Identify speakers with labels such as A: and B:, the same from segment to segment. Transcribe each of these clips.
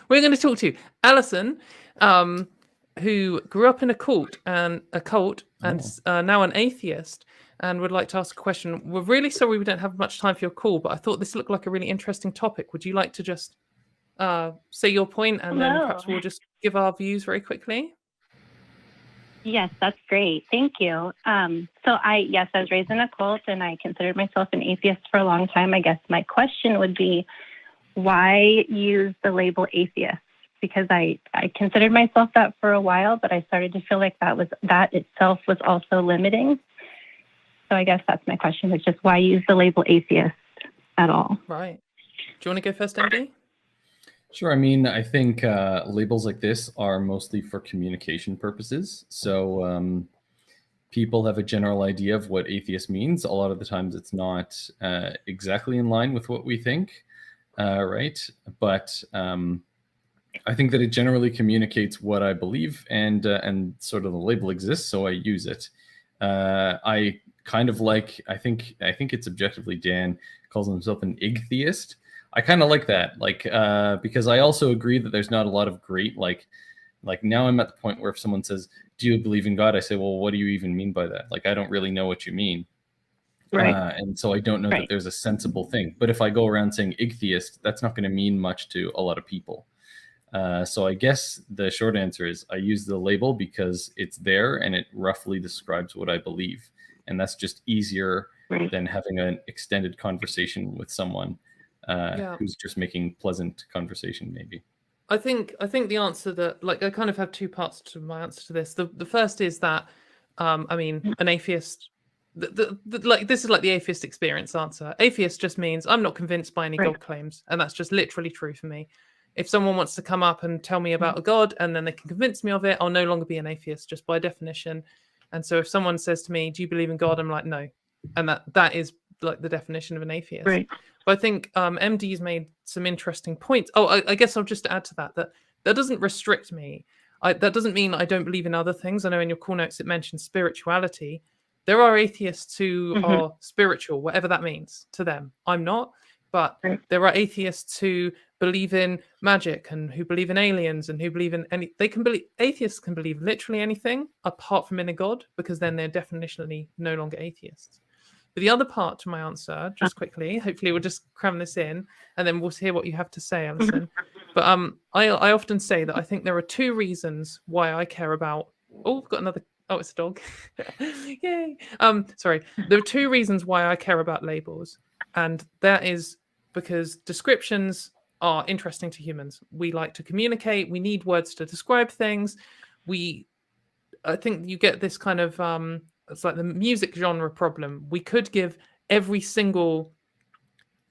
A: we're going to talk to Allison, who grew up in a cult and now an atheist, and would like to ask a question. We're really sorry we don't have much time for your call, but I thought this looked like a really interesting topic. Would you like to just say your point, and then perhaps we'll just give our views very quickly?
B: Yes, that's great. Thank you. I was raised in a cult, and I considered myself an atheist for a long time. I guess my question would be, why use the label atheist? Because I considered myself that for a while, but I started to feel like that itself was also limiting. So I guess that's my question, is just why use the label atheist at all?
A: Right. Do you want to go first, Andy?
C: Sure. I mean, I think labels like this are mostly for communication purposes. So people have a general idea of what atheist means. A lot of the times it's not exactly in line with what we think, right? But I think that it generally communicates what I believe, and sort of the label exists, so I use it. I kind of like, I think it's objectively Dan calls himself an igtheist. I kind of like that, because I also agree that there's not a lot of great, like now I'm at the point where if someone says, do you believe in God? I say, well, what do you even mean by that? Like, I don't really know what you mean.
B: Right.
C: And so I don't know that there's a sensible thing. But if I go around saying igtheist, that's not going to mean much to a lot of people. So I guess the short answer is I use the label because it's there and it roughly describes what I believe. And that's just easier than having an extended conversation with someone who's just making pleasant conversation, maybe.
A: I think the answer that, I kind of have two parts to my answer to this. The first is that, I mean, an atheist, this is like the atheist experience answer. Atheist just means I'm not convinced by any God claims, and that's just literally true for me. If someone wants to come up and tell me about a God and then they can convince me of it, I'll no longer be an atheist just by definition. And so if someone says to me, do you believe in God? I'm like, no. And that is like the definition of an atheist.
B: Right.
A: But I think MD's made some interesting points. Oh, I guess I'll just add to that doesn't restrict me. That doesn't mean I don't believe in other things. I know in your call notes it mentions spirituality. There are atheists who are spiritual, whatever that means to them. I'm not. But there are atheists who believe in magic and who believe in aliens and who believe in atheists can believe literally anything apart from in a God, because then they're definitionally no longer atheists. But the other part to my answer, just quickly, hopefully we'll just cram this in and then we'll hear what you have to say, Alison. But I often say that I think there are two reasons why I care about... Oh, we've got another... Oh, it's a dog. Yay. Sorry. There are two reasons why I care about labels. And that is because descriptions are interesting to humans. We like to communicate. We need words to describe things. I think you get this kind of, it's like the music genre problem. We could give every single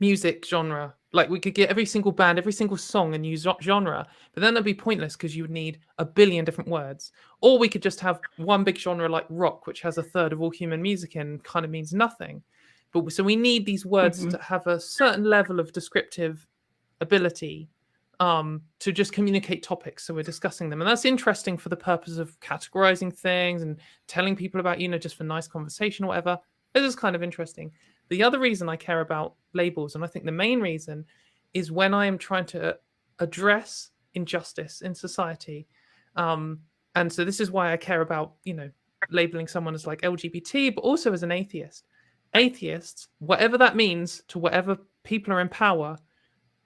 A: music genre, like we could get every single band, every single song a new genre, but then that'd be pointless because you would need a billion different words. Or we could just have one big genre like rock, which has a third of all human music and kind of means nothing. But so we need these words to have a certain level of descriptive ability to just communicate topics. So we're discussing them. And that's interesting for the purpose of categorizing things and telling people about, just for nice conversation or whatever. This is kind of interesting. The other reason I care about labels, and I think the main reason, is when I am trying to address injustice in society. And so this is why I care about, labeling someone as like LGBT, but also as an atheist. Atheists, whatever that means to whatever people are in power,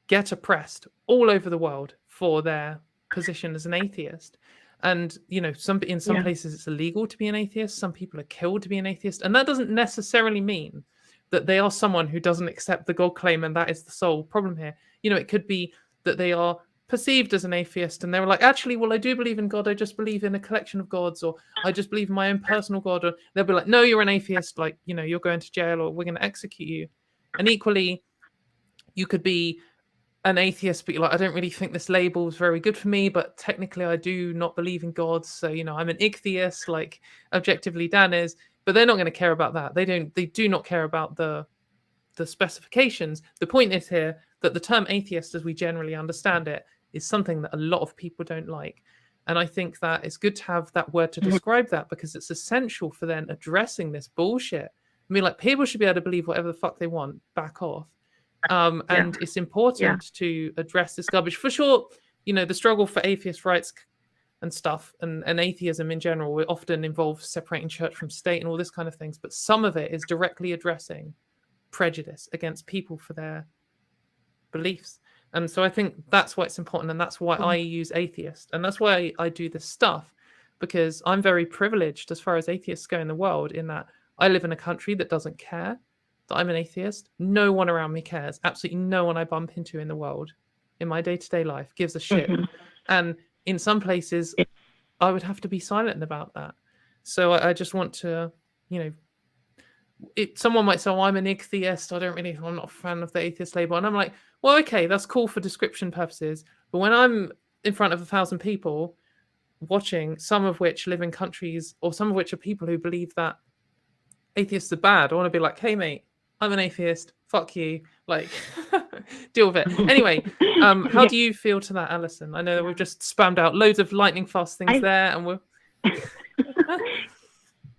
A: get oppressed all over the world for their position as an atheist. And, in some places it's illegal to be an atheist. Some people are killed to be an atheist. And that doesn't necessarily mean that they are someone who doesn't accept the God claim and that is the sole problem here. It could be that they are perceived as an atheist and they were like, actually, well, I do believe in God. I just believe in a collection of gods, or I just believe in my own personal God. Or they'll be like, no, you're an atheist. Like, you're going to jail or we're going to execute you. And equally, you could be an atheist, but you're like, I don't really think this label is very good for me, but technically I do not believe in God. So, I'm an ichtheist, like objectively Dan is, but they're not going to care about that. They do not care about the specifications. The point is here that the term atheist, as we generally understand it, is something that a lot of people don't like. And I think that it's good to have that word to describe that, because it's essential for then addressing this bullshit. I mean, like, people should be able to believe whatever the fuck they want, back off. And it's important to address this garbage. For sure, the struggle for atheist rights and stuff, and atheism in general, it often involves separating church from state and all this kind of things. But some of it is directly addressing prejudice against people for their beliefs. And so I think that's why it's important, and that's why I use atheist, and that's why I do this stuff, because I'm very privileged as far as atheists go in the world, in that I live in a country that doesn't care that I'm an atheist. No one around me cares. Absolutely no one I bump into in the world, in my day-to-day life, gives a shit. And in some places, I would have to be silent about that. So I just want to, someone might say, oh, I'm an atheist. I'm not a fan of the atheist label. And I'm like, well, okay, that's cool for description purposes. But when I'm in front of 1,000 people watching, some of which live in countries, or some of which are people who believe that atheists are bad, I want to be like, hey, mate, I'm an atheist. Fuck you. Like, deal with it. Anyway, how do you feel to that, Allison? I know that we've just spammed out loads of lightning fast things there, and we're...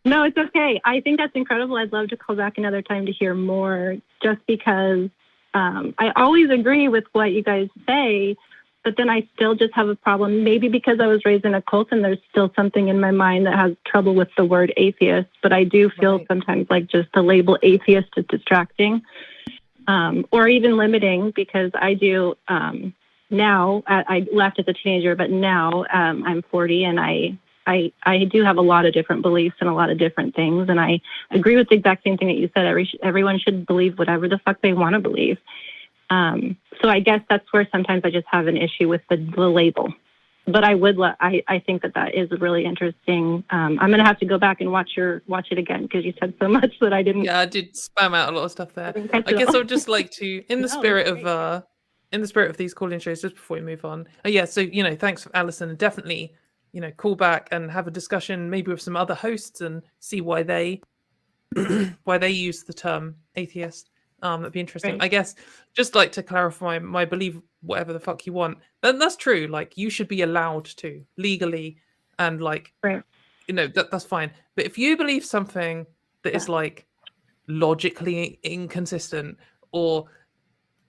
B: No, it's okay. I think that's incredible. I'd love to call back another time to hear more, just because I always agree with what you guys say, but then I still just have a problem. Maybe because I was raised in a cult and there's still something in my mind that has trouble with the word atheist, but I do feel sometimes like just the label atheist is distracting, or even limiting, because I do now, I left as a teenager, but now I'm 40 and I do have a lot of different beliefs and a lot of different things. And I agree with the exact same thing that you said. Everyone should believe whatever the fuck they want to believe. So I guess that's where sometimes I just have an issue with the label. But I think that is really interesting. I'm going to have to go back and watch it again, because you said so much that I didn't.
A: Yeah, I did spam out a lot of stuff there. I guess I would just like to, in the spirit of these call-in shows, just before we move on. So, thanks, Allison, and definitely, call back and have a discussion maybe with some other hosts and see why they use the term atheist. That'd be interesting. Right. I guess just like to clarify, my believe whatever the fuck you want. That's true. Like, you should be allowed to legally, and like, that's fine. But if you believe something that is like logically inconsistent or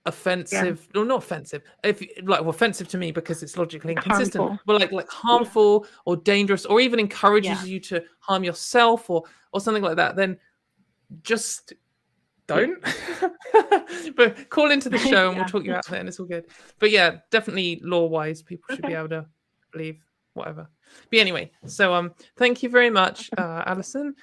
A: offensive, or not offensive, offensive to me because it's logically inconsistent, harmful. But like harmful or dangerous, or even encourages you to harm yourself or something like that, then just don't. But call into the show and we'll talk you out there, and it's all good. But yeah, definitely law-wise, people should be able to believe whatever. But anyway, so thank you very much, Allison.